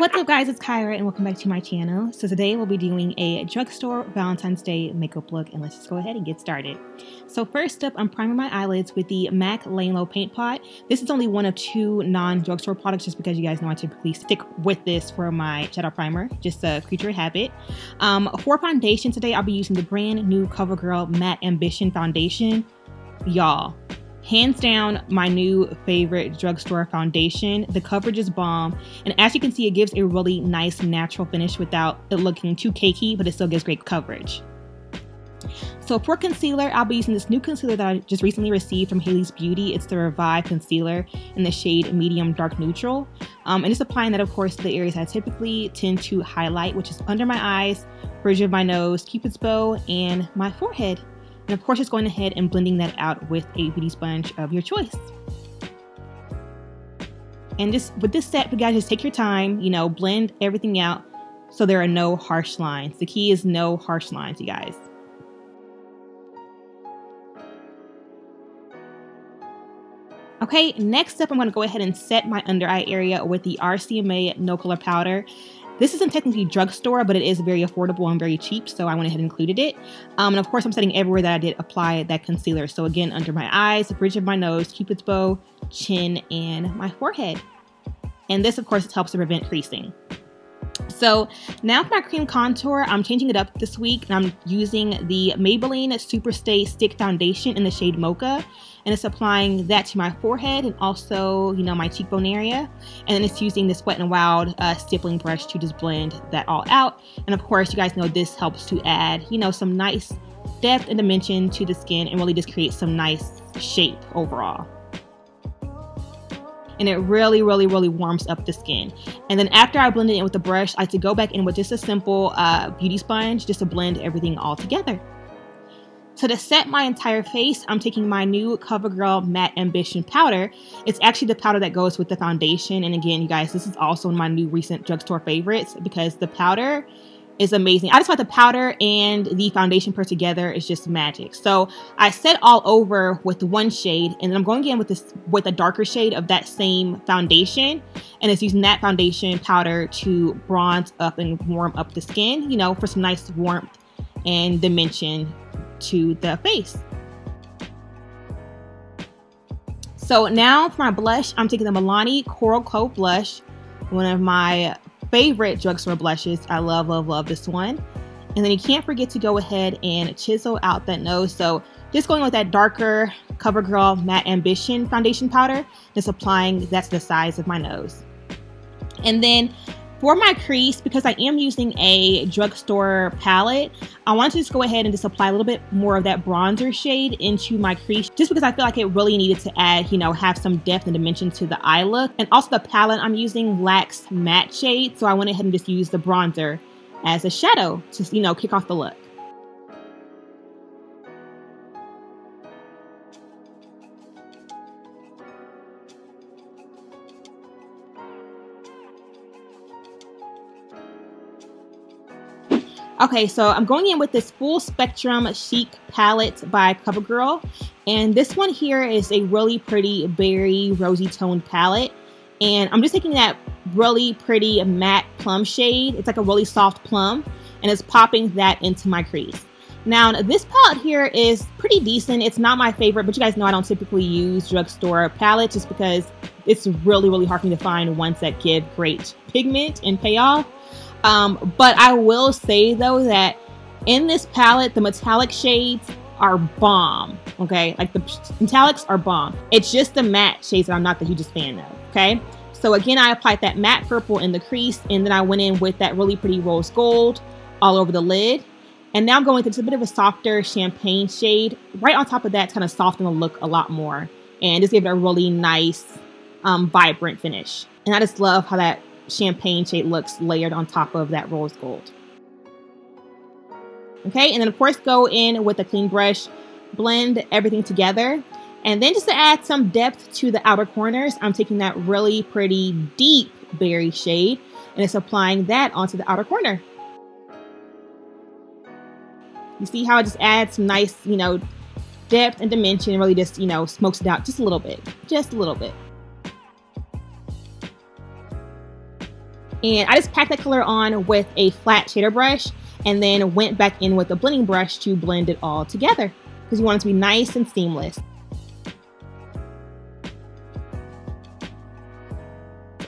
What's up guys, it's Kyra and welcome back to my channel. So today we'll be doing a drugstore Valentine's Day makeup look and let's just go ahead and get started. So first up, I'm priming my eyelids with the MAC Lane Low Paint Pot. This is only one of two non-drugstore products just because you guys know I typically stick with this for my shadow primer, just a creature habit. For foundation today, I'll be using the brand new Covergirl Matte Ambition Foundation. Y'all, hands down, my new favorite drugstore foundation. The coverage is bomb, and as you can see, it gives a really nice natural finish without it looking too cakey, but it still gives great coverage. So for concealer, I'll be using this new concealer that I just recently received from Haley's Beauty. It's the Vive concealer in the shade Medium Dark Neutral. And just applying that, of course, to the areas I typically tend to highlight, which is under my eyes, bridge of my nose, Cupid's bow, and my forehead. And of course, just going ahead and blending that out with a beauty sponge of your choice. And just with this set, you guys just take your time, blend everything out so there are no harsh lines. The key is no harsh lines, you guys. Okay, next up, I'm going to go ahead and set my under eye area with the RCMA No Color Powder. This isn't technically drugstore, but it is very affordable and very cheap, so I went ahead and included it. And of course, I'm setting everywhere that I did apply that concealer. So again, under my eyes, the bridge of my nose, Cupid's bow, chin, and my forehead. And this, of course, helps to prevent creasing. So now for my cream contour, I'm changing it up this week, and I'm using the Maybelline Superstay Stick Foundation in the shade Mocha. And it's applying that to my forehead and also, my cheekbone area. And then it's using this Wet n Wild stippling brush to just blend that all out. And of course, you guys know this helps to add, some nice depth and dimension to the skin and really just create some nice shape overall. And it really, really, really warms up the skin. And then after I blend it in with the brush, I like to go back in with just a simple beauty sponge just to blend everything all together. So to set my entire face, I'm taking my new Covergirl Matte Ambition powder. It's actually the powder that goes with the foundation. And again, you guys, this is also one of my new recent drugstore favorites because the powder is amazing. I just want the powder and the foundation put together is just magic. So I set all over with one shade, and then I'm going again with a darker shade of that same foundation, and it's using that foundation powder to bronze up and warm up the skin, for some nice warmth and dimension to the face. So now for my blush, I'm taking the Milani Coral Coat blush, one of my favorite drugstore blushes. I love, love, love this one. And then you can't forget to go ahead and chisel out that nose. So just going with that darker Covergirl Matte Ambition foundation powder, just applying that to the sides of my nose. And then for my crease, because I am using a drugstore palette, I want to just go ahead and just apply a little bit more of that bronzer shade into my crease, just because I feel like it really needed to add, have some depth and dimension to the eye look. And also the palette I'm using lacks matte shade, so I went ahead and just used the bronzer as a shadow to, kick off the look. Okay, so I'm going in with this Full Spectrum Chic palette by Covergirl. And this one here is a really pretty berry rosy toned palette. And I'm just taking that really pretty matte plum shade. It's like a really soft plum. And it's popping that into my crease. Now, this palette here is pretty decent. It's not my favorite, but you guys know I don't typically use drugstore palettes just because it's really, really hard for me to find ones that give great pigment and payoff. But I will say though that in this palette, the metallic shades are bomb, okay? Like the metallics are bomb. It's just the matte shades that I'm not the hugest fan of, okay? So again, I applied that matte purple in the crease, and then I went in with that really pretty rose gold all over the lid. And now I'm going with a bit of a softer champagne shade right on top of that to kind of soften the look a lot more and just give it a really nice, vibrant finish. And I just love how that champagne shade looks layered on top of that rose gold. Okay, and then of course go in with a clean brush, blend everything together, and then just to add some depth to the outer corners, I'm taking that really pretty deep berry shade and it's applying that onto the outer corner. You see how it just adds some nice, depth and dimension, and really just, smokes it out just a little bit, just a little bit. And I just packed that color on with a flat shader brush and then went back in with a blending brush to blend it all together because you want it to be nice and seamless.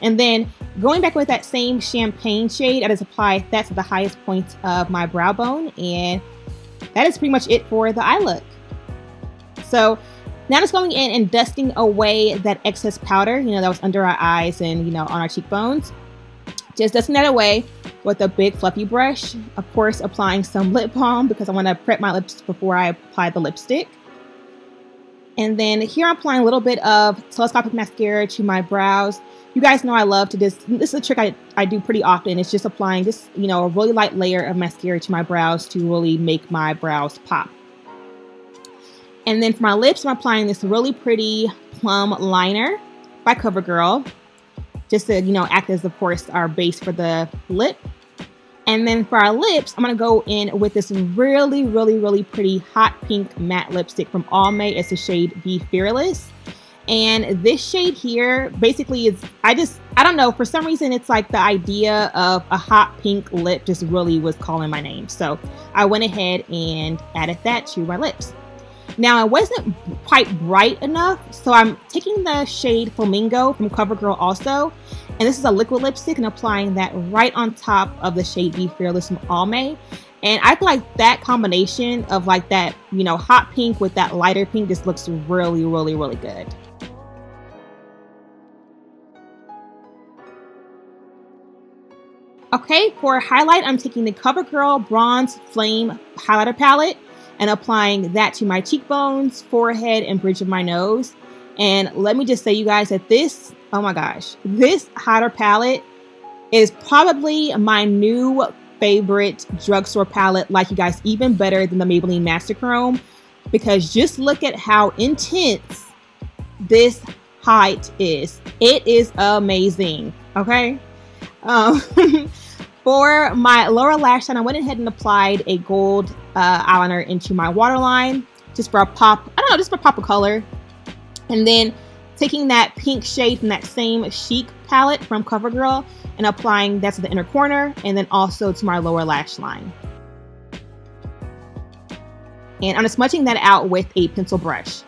And then going back with that same champagne shade, I just apply that to the highest point of my brow bone, and that is pretty much it for the eye look. So now just going in and dusting away that excess powder, that was under our eyes and, on our cheekbones. Just dusting that away with a big fluffy brush. Of course, applying some lip balm because I want to prep my lips before I apply the lipstick. And then here I'm applying a little bit of telescopic mascara to my brows. You guys know I love to this is a trick I do pretty often. It's just applying just, a really light layer of mascara to my brows to really make my brows pop. And then for my lips, I'm applying this really pretty plum liner by Covergirl. Just to, act as, of course, our base for the lip. And then for our lips, I'm going to go in with this really, really, really pretty hot pink matte lipstick from Almay. It's the shade Be Fearless. And this shade here basically is, I don't know, for some reason it's like the idea of a hot pink lip just really was calling my name. So I went ahead and added that to my lips. Now it wasn't quite bright enough, so I'm taking the shade Flamingo from Covergirl also, and this is a liquid lipstick, and applying that right on top of the shade Be Fearless from Almay. And I feel like that combination of like that, hot pink with that lighter pink just looks really, really, really good. Okay, for highlight, I'm taking the Covergirl Bronze Flame Highlighter Palette and applying that to my cheekbones, forehead, and bridge of my nose. And let me just say, you guys, that this, oh my gosh, this highlighter palette is probably my new favorite drugstore palette. Like, you guys, even better than the Maybelline Master Chrome, because just look at how intense this height is. It is amazing, okay? For my lower lash line, I went ahead and applied a gold eyeliner into my waterline, just for a pop, I don't know, just for a pop of color. And then taking that pink shade from that same Chic palette from Covergirl and applying that to the inner corner and then also to my lower lash line. And I'm just smudging that out with a pencil brush.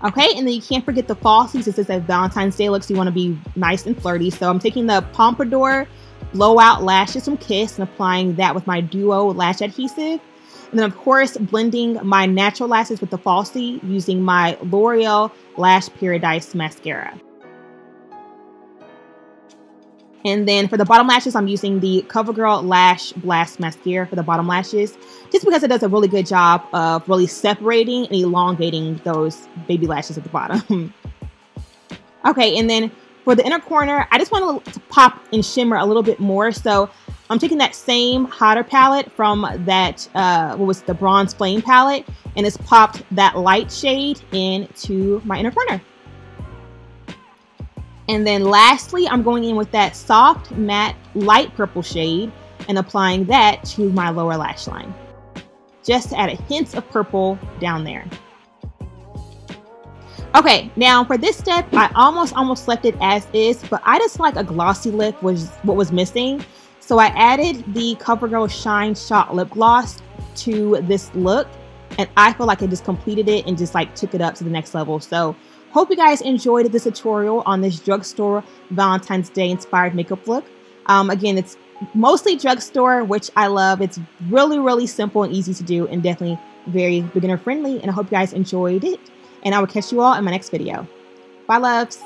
Okay, and then you can't forget the falsies. This is a Valentine's Day look, so you want to be nice and flirty. So I'm taking the Pompadour blowout lashes from Kiss and applying that with my Duo lash adhesive. And then, of course, blending my natural lashes with the falsie using my L'Oreal Lash Paradise mascara. And then for the bottom lashes, I'm using the Covergirl Lash Blast mascara for the bottom lashes, just because it does a really good job of really separating and elongating those baby lashes at the bottom. Okay, and then for the inner corner, I just want to pop and shimmer a little bit more. So I'm taking that same hotter palette from that, what was the Bronze Flame palette, and it's popped that light shade into my inner corner. And then lastly, I'm going in with that soft matte light purple shade and applying that to my lower lash line, just to add a hint of purple down there. Okay, now for this step, I almost left it as is, but I just like a glossy lip was what was missing. So I added the Covergirl Shine Shot Lip Gloss to this look, and I feel like I just completed it and just like took it up to the next level. So hope you guys enjoyed this tutorial on this drugstore Valentine's Day inspired makeup look. Again, it's mostly drugstore, which I love. It's really, really simple and easy to do and definitely very beginner friendly. And I hope you guys enjoyed it. And I will catch you all in my next video. Bye, loves.